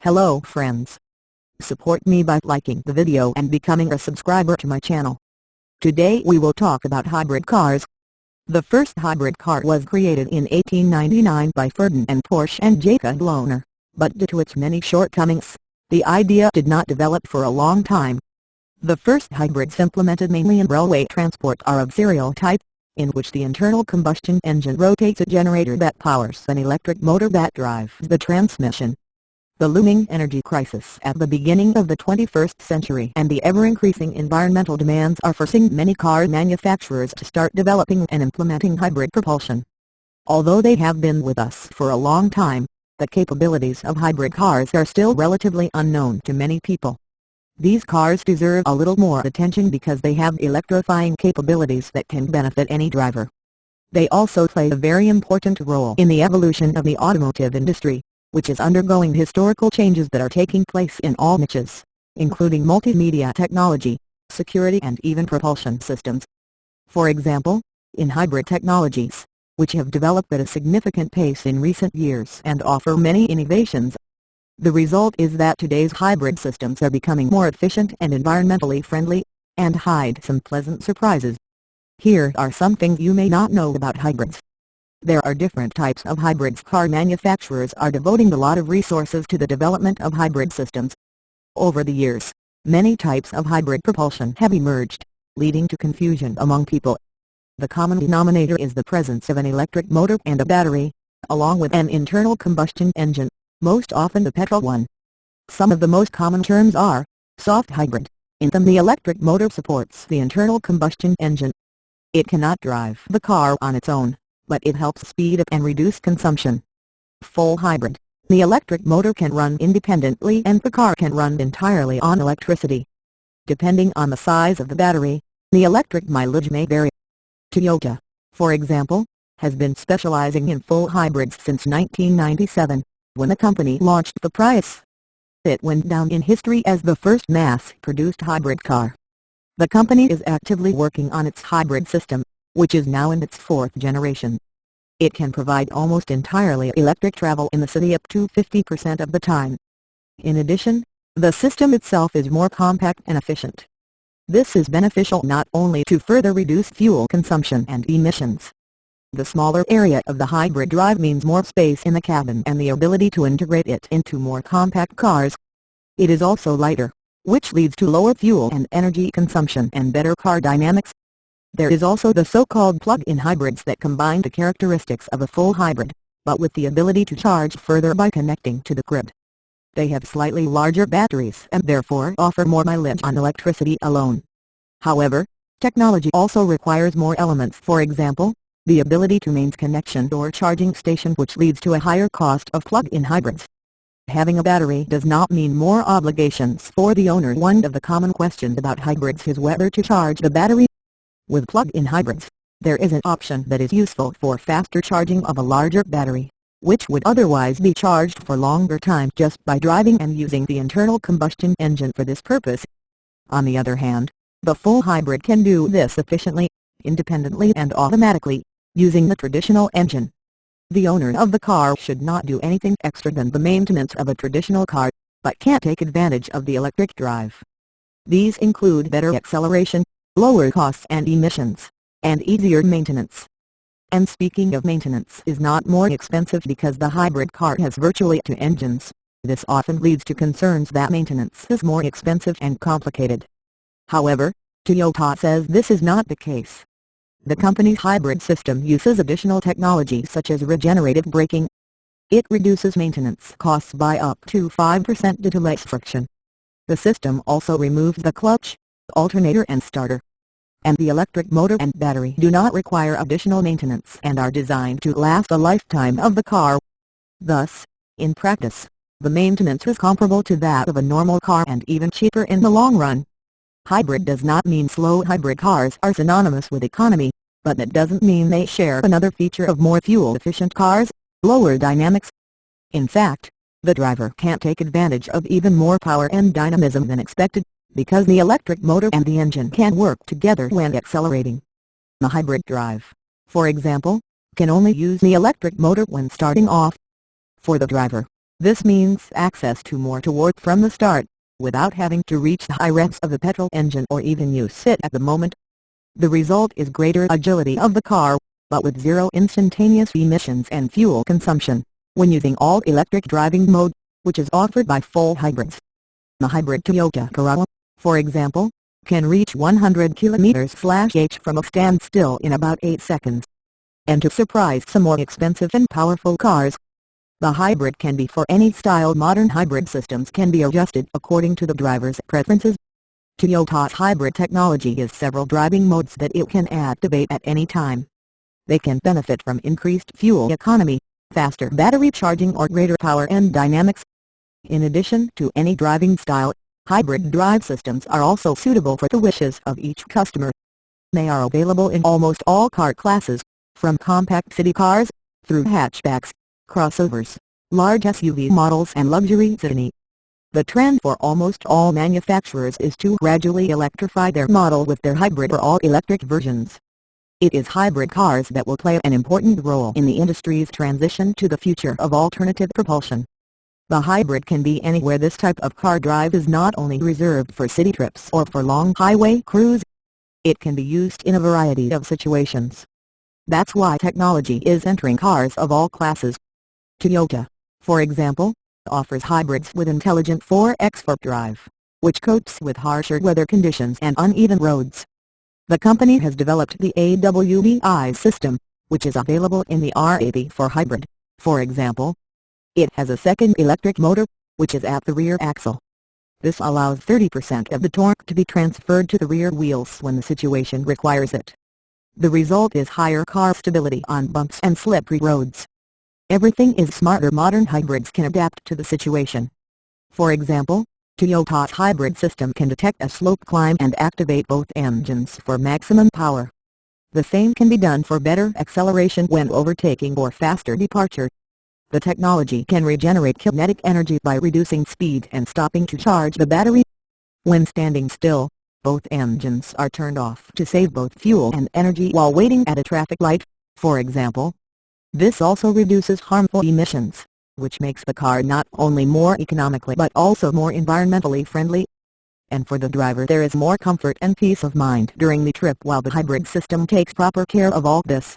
Hello friends. Support me by liking the video and becoming a subscriber to my channel. Today we will talk about hybrid cars. The first hybrid car was created in 1899 by Ferdinand Porsche and Jacob Lohner, but due to its many shortcomings, the idea did not develop for a long time. The first hybrids implemented mainly in railway transport are of serial type, in which the internal combustion engine rotates a generator that powers an electric motor that drives the transmission. The looming energy crisis at the beginning of the 21st century and the ever-increasing environmental demands are forcing many car manufacturers to start developing and implementing hybrid propulsion. Although they have been with us for a long time, the capabilities of hybrid cars are still relatively unknown to many people. These cars deserve a little more attention because they have electrifying capabilities that can benefit any driver. They also play a very important role in the evolution of the automotive industry, which is undergoing historical changes that are taking place in all niches, including multimedia technology, security and even propulsion systems. For example, in hybrid technologies, which have developed at a significant pace in recent years and offer many innovations, the result is that today's hybrid systems are becoming more efficient and environmentally friendly, and hide some pleasant surprises. Here are some things you may not know about hybrids. There are different types of hybrids. Car manufacturers are devoting a lot of resources to the development of hybrid systems. Over the years, many types of hybrid propulsion have emerged, leading to confusion among people. The common denominator is the presence of an electric motor and a battery, along with an internal combustion engine, most often the petrol one. Some of the most common terms are soft hybrid. In them the electric motor supports the internal combustion engine. It cannot drive the car on its own, but it helps speed up and reduce consumption. Full hybrid. The electric motor can run independently and the car can run entirely on electricity. Depending on the size of the battery, the electric mileage may vary. Toyota, for example, has been specializing in full hybrids since 1997, when the company launched the Prius. It went down in history as the first mass-produced hybrid car. The company is actively working on its hybrid system, which is now in its fourth generation. It can provide almost entirely electric travel in the city up to 50% of the time. In addition, the system itself is more compact and efficient. This is beneficial not only to further reduce fuel consumption and emissions. The smaller area of the hybrid drive means more space in the cabin and the ability to integrate it into more compact cars. It is also lighter, which leads to lower fuel and energy consumption and better car dynamics. There is also the so-called plug-in hybrids that combine the characteristics of a full hybrid, but with the ability to charge further by connecting to the grid. They have slightly larger batteries and therefore offer more mileage on electricity alone. However, technology also requires more elements, for example, the ability to maintain connection or charging station, which leads to a higher cost of plug-in hybrids. Having a battery does not mean more obligations for the owner. One of the common questions about hybrids is whether to charge the battery. With plug-in hybrids, there is an option that is useful for faster charging of a larger battery, which would otherwise be charged for longer time just by driving and using the internal combustion engine for this purpose. On the other hand, the full hybrid can do this efficiently, independently and automatically, using the traditional engine. The owner of the car should not do anything extra than the maintenance of a traditional car, but can take advantage of the electric drive. These include better acceleration, lower costs and emissions, and easier maintenance. And speaking of maintenance, is not more expensive because the hybrid car has virtually two engines. This often leads to concerns that maintenance is more expensive and complicated. However, Toyota says this is not the case. The company's hybrid system uses additional technology such as regenerative braking. It reduces maintenance costs by up to 5% due to less friction. The system also removes the clutch, alternator and starter. And the electric motor and battery do not require additional maintenance and are designed to last a lifetime of the car. Thus, in practice, the maintenance is comparable to that of a normal car and even cheaper in the long run. Hybrid does not mean slow. Hybrid cars are synonymous with economy, but that doesn't mean they share another feature of more fuel-efficient cars, lower dynamics. In fact, the driver can't take advantage of even more power and dynamism than expected, because the electric motor and the engine can work together when accelerating. The hybrid drive, for example, can only use the electric motor when starting off. For the driver, This means access to more torque from the start, without having to reach the high revs of the petrol engine or even use it at the moment. The result is greater agility of the car, but with zero instantaneous emissions and fuel consumption, when using all-electric driving mode, which is offered by full hybrids. The hybrid Toyota Corolla, for example, can reach 100 km/h from a standstill in about 8 seconds. And to surprise some more expensive and powerful cars, the hybrid can be for any style. Modern hybrid systems can be adjusted according to the driver's preferences. Toyota's hybrid technology has several driving modes that it can activate at any time. They can benefit from increased fuel economy, faster battery charging or greater power and dynamics. In addition to any driving style, hybrid drive systems are also suitable for the wishes of each customer. They are available in almost all car classes, from compact city cars, through hatchbacks, crossovers, large SUV models and luxury sedan. The trend for almost all manufacturers is to gradually electrify their model with their hybrid or all-electric versions. It is hybrid cars that will play an important role in the industry's transition to the future of alternative propulsion. The hybrid can be anywhere. This type of car drive is not only reserved for city trips or for long highway cruise. It can be used in a variety of situations. That's why technology is entering cars of all classes. Toyota, for example, offers hybrids with intelligent 4X4 drive, which copes with harsher weather conditions and uneven roads. The company has developed the AWDI system, which is available in the RAV4 hybrid, for example. It has a second electric motor, which is at the rear axle. This allows 30% of the torque to be transferred to the rear wheels when the situation requires it. The result is higher car stability on bumps and slippery roads. Everything is smarter. Modern hybrids can adapt to the situation. For example, Toyota's hybrid system can detect a slope climb and activate both engines for maximum power. The same can be done for better acceleration when overtaking or faster departure. The technology can regenerate kinetic energy by reducing speed and stopping to charge the battery. When standing still, both engines are turned off to save both fuel and energy while waiting at a traffic light, for example. This also reduces harmful emissions, which makes the car not only more economically but also more environmentally friendly. And for the driver, there is more comfort and peace of mind during the trip, while the hybrid system takes proper care of all this.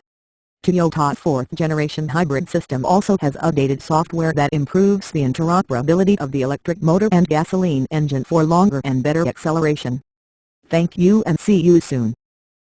Toyota's 4th generation hybrid system also has updated software that improves the interoperability of the electric motor and gasoline engine for longer and better acceleration. Thank you and see you soon.